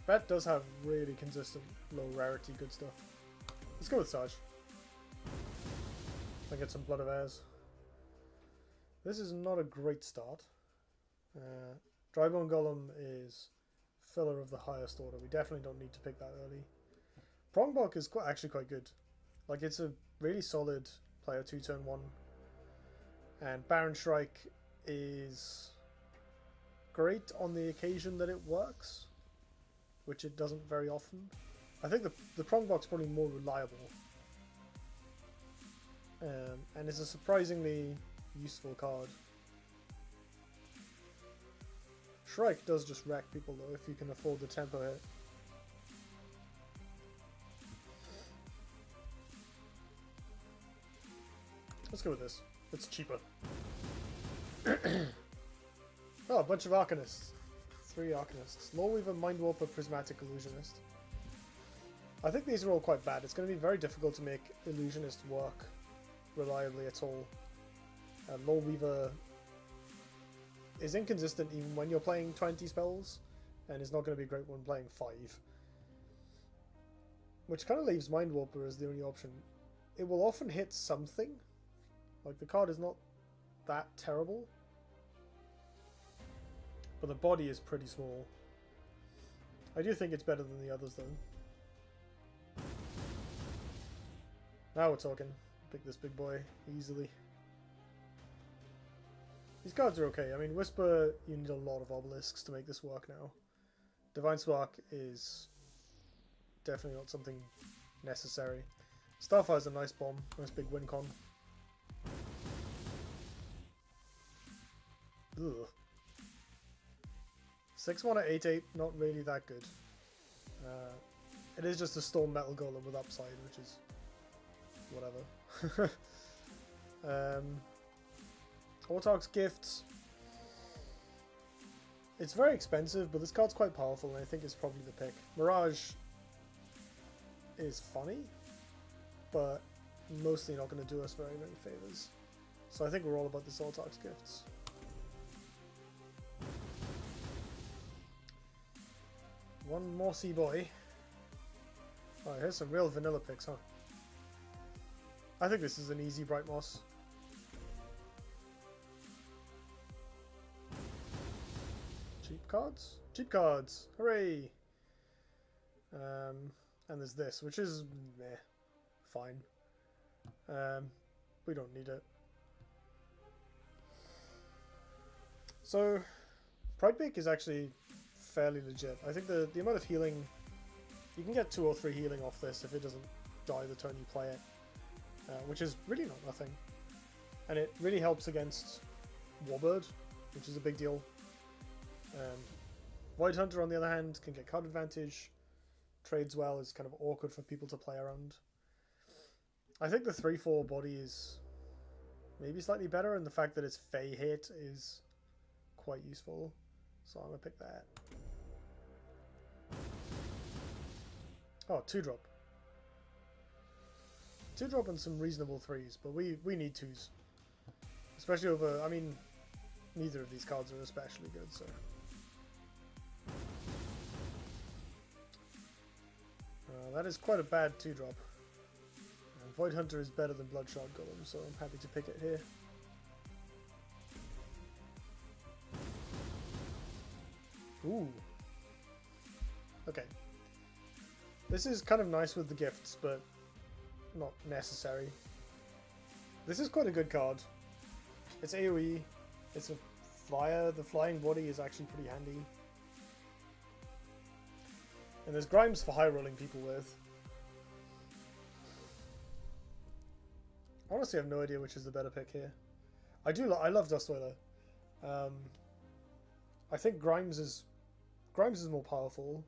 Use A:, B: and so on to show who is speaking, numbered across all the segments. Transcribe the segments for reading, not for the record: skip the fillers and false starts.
A: Bet does have really consistent low rarity good stuff. Let's go with Sarge. I get some Blood of Airs. This is not a great start. Drybone Golem is filler of the highest order. We definitely don't need to pick that early. Prongbok is actually quite good. Like, it's a really solid player 2 turn 1. And Baron Shrike is great on the occasion that it works, which it doesn't very often. I think the Prongbok's probably more reliable. And it's a surprisingly useful card. Shrike does just wreck people though, if you can afford the tempo hit. Let's go with this. It's cheaper. Oh, a bunch of Arcanists. 3 Arcanists. Lawweaver, Mindwarper, Prismatic Illusionist. I think these are all quite bad. It's going to be very difficult to make Illusionist work reliably at all. Lawweaver is inconsistent even when you're playing 20 spells, and is not going to be great when playing 5. Which kind of leaves Mindwarper as the only option. It will often hit something. Like, the card is not that terrible. But the body is pretty small. I do think it's better than the others though. Now we're talking. Pick this big boy easily. These cards are okay. I mean, Whisper, you need a lot of obelisks to make this work now. Divine Spark is definitely not something necessary. Starfire's a nice bomb. Nice big win con. Ugh. 6 mana 8/8, not really that good. It is just a Storm Metal Golem with upside, which is whatever. Autarch's Gift. It's very expensive, but this card's quite powerful, and I think it's probably the pick. Mirage is funny, but mostly not going to do us very many favors. So I think we're all about this Autarch's Gifts. One Mossy boy. Oh, here's some real vanilla picks, huh? I think this is an easy Bright Moss. Cheap cards? Cheap cards! Hooray! And there's this, which is meh. Fine. We don't need it. So, Pridepeak is actually fairly legit. I think the amount of healing, you can get 2 or 3 healing off this if it doesn't die the turn you play it, which is really not nothing. And it really helps against Warbird, which is a big deal. Void Hunter, on the other hand, can get card advantage. Trades well, is kind of awkward for people to play around. I think the 3/4 body is maybe slightly better, and the fact that it's Fey hit is quite useful. So I'm going to pick that. Oh, 2-drop. 2-drop and some reasonable 3s, but we need 2s. Especially over, I mean, neither of these cards are especially good, so. That is quite a bad 2-drop. Void Hunter is better than Bloodshot Golem, so I'm happy to pick it here. Ooh. Okay. This is kind of nice with the gifts, but not necessary. This is quite a good card. It's AoE. It's a flyer. The flying body is actually pretty handy. And there's Grimes for high rolling people with. Honestly, I have no idea which is the better pick here. I love Dustwailer. I think Grimes is more powerful,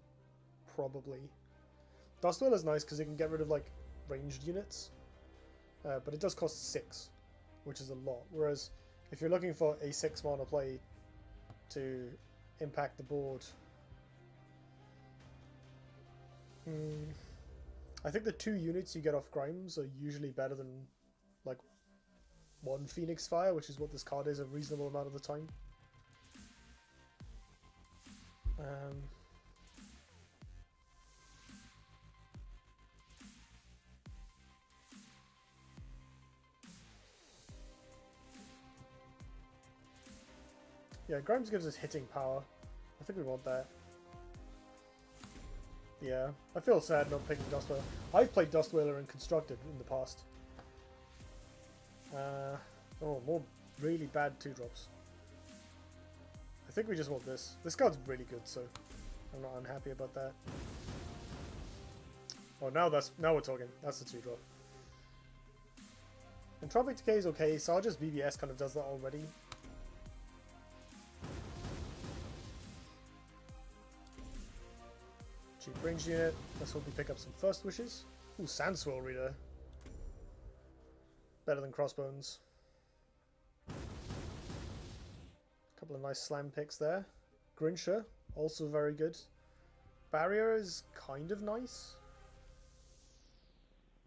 A: probably. Dustwailer is nice because it can get rid of like ranged units, but it does cost 6, which is a lot. Whereas if you're looking for a 6 mana play to impact the board, I think the 2 units you get off Grimes are usually better than like 1 Phoenix Fire, which is what this card is a reasonable amount of the time. Yeah, Grimes gives us hitting power. I think we want that. Yeah, I feel sad not picking Dustwhaler. I've played Dustwhaler in Constructed in the past. Oh, more really bad 2-drops. I think we just want this. This card's really good, so I'm not unhappy about that. Oh, now we're talking. That's a 2-drop. Entropic Decay is okay. Sarge's BBS kind of does that already. Cheap ranged unit. Let's hope we pick up some First Wishes. Ooh, Sandswirl Reader. Better than Crossbones. Couple of nice slam picks there. Grincher, also very good. Barrier is kind of nice,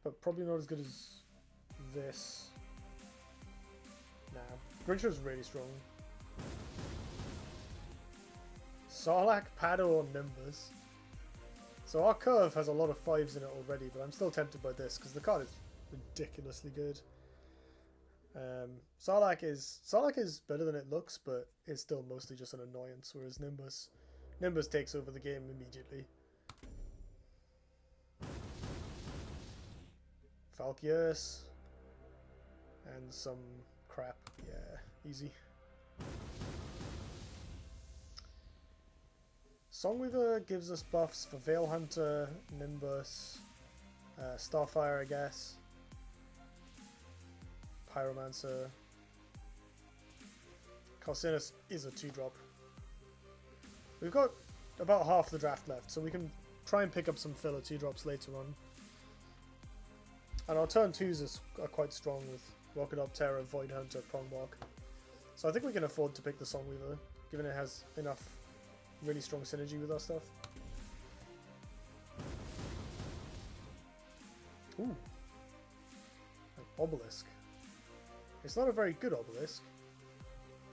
A: but probably not as good as this. Nah, Grincher is really strong. Sarlacc, Pado, or Nimbus. So our curve has a lot of 5s in it already, but I'm still tempted by this because the card is ridiculously good. Sarlacc is better than it looks, but it's still mostly just an annoyance, whereas Nimbus takes over the game immediately. Falkius and some crap. Yeah, easy. Songweaver gives us buffs for Veil Hunter, Nimbus, Starfire, I guess. Pyromancer. Calcinus is a 2-drop. We've got about half the draft left, so we can try and pick up some filler 2-drops later on. And our turn 2s are quite strong with Rocket Up, Terror, Void Hunter, Prongbark. So I think we can afford to pick the Songweaver, given it has enough really strong synergy with our stuff. Ooh. An Obelisk. It's not a very good Obelisk,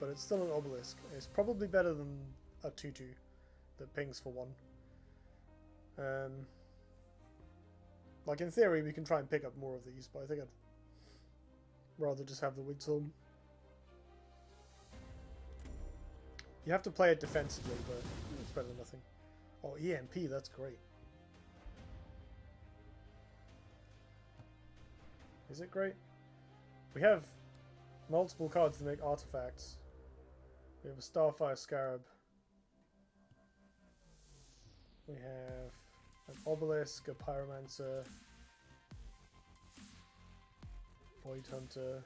A: but it's still an Obelisk. It's probably better than a 2-2 that pings for 1. Like in theory we can try and pick up more of these, but I think I'd rather just have the Wigstorm. You have to play it defensively, but it's better than nothing. Oh, EMP, that's great. Is it great? We have multiple cards to make artifacts. We have a Starfire Scarab. We have an Obelisk, a Pyromancer, Void Hunter.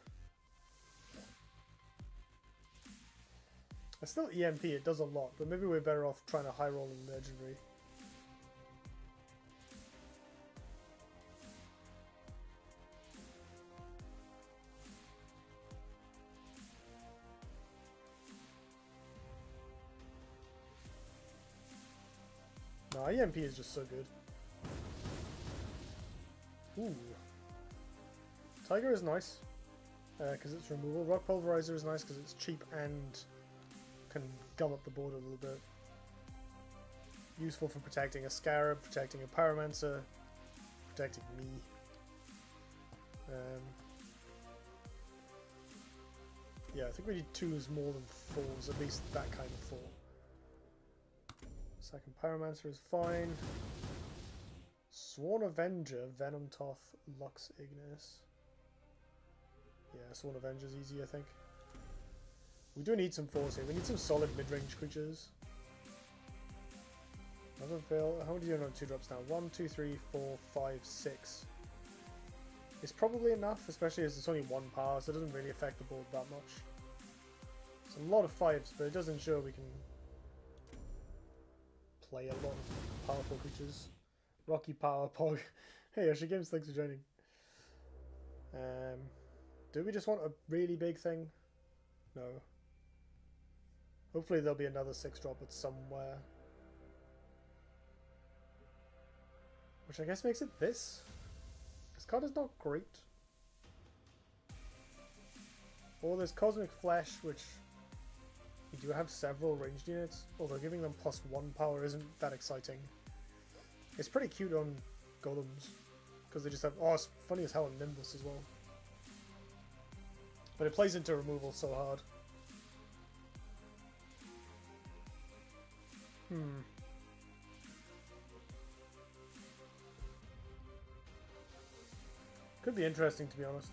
A: It's still EMP, it does a lot, but maybe we're better off trying to high roll in Legendary. No, EMP is just so good. Ooh. Tiger is nice, because it's removal. Rock Pulverizer is nice because it's cheap and can gum up the board a little bit. Useful for protecting a Scarab, protecting a Pyromancer, protecting me. Yeah, I think we need 2s more than 4s, at least that kind of 4. Second Pyromancer is fine. Sworn Avenger, Venom Toth, Lux Ignis. Yeah, Sworn Avenger is easy, I think. We do need some 4s here. We need some solid mid-range creatures. Another Veil. How many do you know 2-drops now? 1, 2, 3, 4, 5, 6. It's probably enough, especially as it's only 1 power, so it doesn't really affect the board that much. It's a lot of 5s, but it does ensure we can play a lot of powerful creatures. Rocky Power Pog. Hey, Asher Games, thanks for joining. Do we just want a really big thing? No. Hopefully there'll be another 6-drop at somewhere. Which I guess makes it this. This card is not great. Or there's Cosmic Flesh, which we do have several ranged units, although giving them +1 power isn't that exciting. It's pretty cute on golems, because they just have... Oh, it's funny as hell on Nimbus as well. But it plays into removal so hard. Hmm. Could be interesting, to be honest.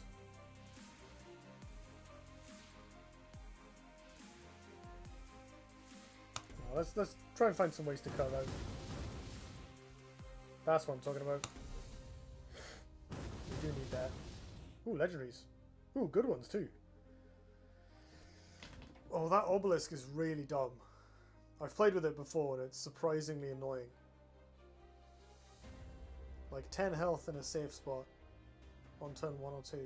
A: Well, let's try and find some ways to cut out. That's what I'm talking about. We do need that. Ooh, legendaries. Ooh, good ones too. Oh, that obelisk is really dumb. I've played with it before and it's surprisingly annoying. Like 10 health in a safe spot on turn 1 or 2.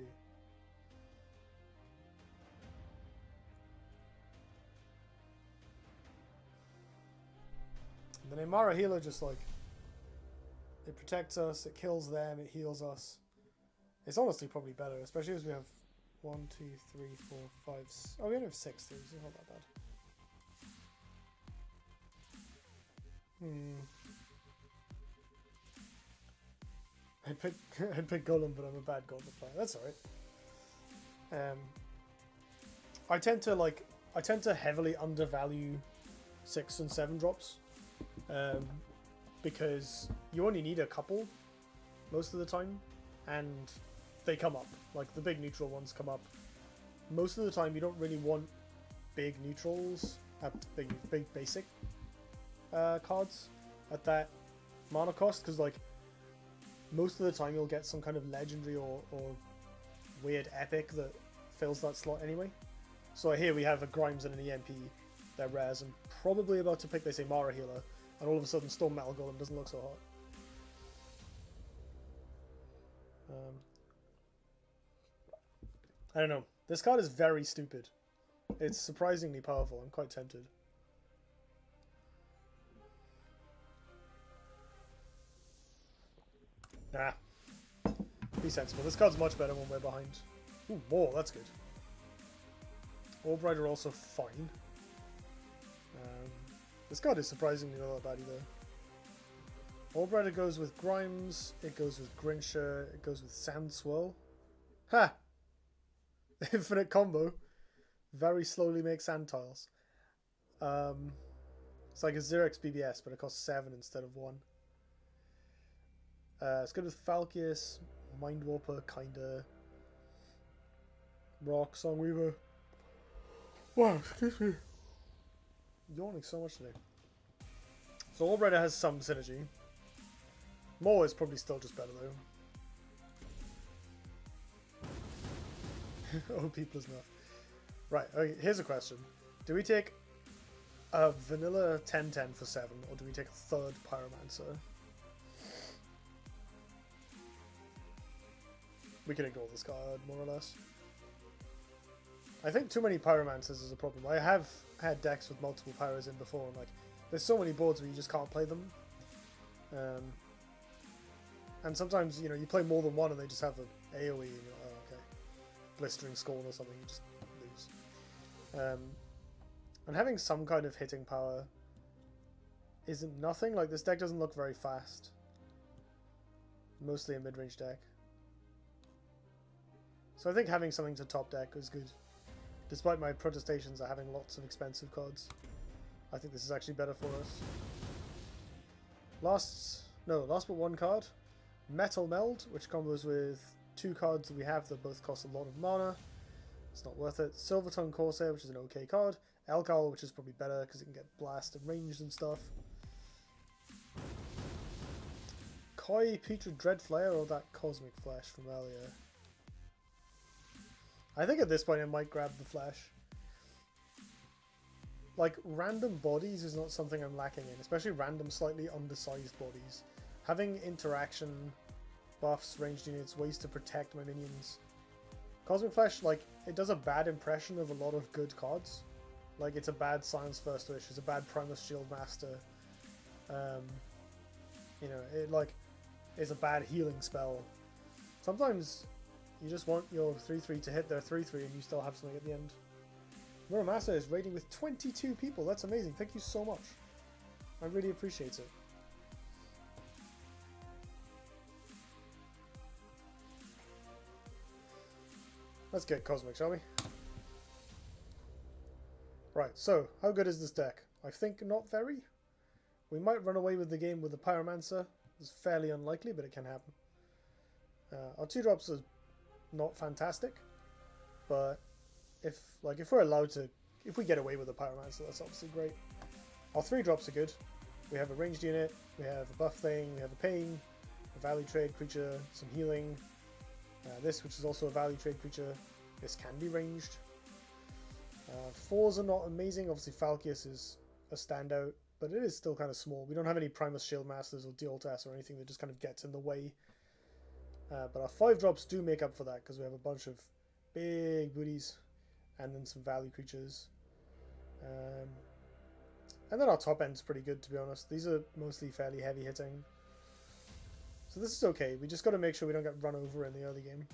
A: And the Neymara healer just like... It protects us, it kills them, it heals us. It's honestly probably better, especially as we have 1, 2, 3, 4, 5... Oh, we only have 6 things, it's not that bad. I'd pick Golem, but I'm a bad Golem player. That's alright. I tend to heavily undervalue 6 and 7 drops. Because you only need a couple most of the time, and they come up. Like the big neutral ones come up. Most of the time you don't really want big neutrals at big basic cards at that mana cost, because like most of the time you'll get some kind of legendary or weird epic that fills that slot anyway. So here we have a Grimes and an EMP. They're rares. I'm probably about to pick this Amara healer, and all of a sudden Storm Metal Golem doesn't look so hot. I don't know. This card is very stupid. It's surprisingly powerful. I'm quite tempted. Nah. Be sensible. This card's much better when we're behind. Ooh, more. That's good. Orb Rider also fine. This card is surprisingly not that bad either. Orb Rider goes with Grimes. It goes with Grincher. It goes with Sand Swirl. Ha! Infinite combo. Very slowly make sand tiles. It's like a 0x BBS, but it costs 7 instead of 1. It's good with Falkius, Mindwarper, kinda. Rock, Songweaver. Wow, excuse me. Yawning so much today. So Orb Rider has some synergy. More is probably still just better though. OP plus enough. Right, okay, here's a question. Do we take a vanilla 10-10 for 7, or do we take a third Pyromancer? We can ignore this card, more or less. I think too many Pyromancers is a problem. I have had decks with multiple Pyros in before, and like, there's so many boards where you just can't play them. And sometimes, you know, you play more than one and they just have an AoE, and you're like, oh, okay. Blistering Scorn or something, you just lose. And having some kind of hitting power isn't nothing. Like, this deck doesn't look very fast. Mostly a mid-range deck. So I think having something to top deck is good. Despite my protestations at having lots of expensive cards. I think this is actually better for us. Last but one card. Metal Meld, which combos with 2 cards that we have that both cost a lot of mana. It's not worth it. Silvertongue Corsair, which is an okay card. Elgal, which is probably better because it can get blast and ranged and stuff. Koi, Putrid Dreadflare, or that Cosmic Flesh from earlier. I think at this point I might grab the Flesh. Like, random bodies is not something I'm lacking in, especially random slightly undersized bodies. Having interaction, buffs, ranged units, ways to protect my minions. Cosmic Flesh, like, it does a bad impression of a lot of good cards. Like, it's a bad Science First Wish, it's a bad Primus Shield Master. You know, it, like, is a bad healing spell. Sometimes you just want your 3-3 to hit their 3-3 and you still have something at the end. Muramasa is raiding with 22 people. That's amazing. Thank you so much. I really appreciate it. Let's get Cosmic, shall we? Right, so, how good is this deck? I think not very. We might run away with the game with the Pyromancer. It's fairly unlikely, but it can happen. Our 2-drops are not fantastic, but if we're allowed to, if we get away with the Pyromancer, that's obviously great. Our 3-drops are good. We have a ranged unit, we have a buff thing, we have a pain, a value trade creature, some healing. This, which is also a value trade creature, this can be ranged. 4s are not amazing. Obviously, Falkius is a standout, but it is still kind of small. We don't have any Primus Shieldmasters or Deoltas or anything that just kind of gets in the way. But our 5-drops do make up for that because we have a bunch of big booties and then some value creatures. And then our top end's pretty good, to be honest. These are mostly fairly heavy hitting. So this is okay. We just got to make sure we don't get run over in the early game.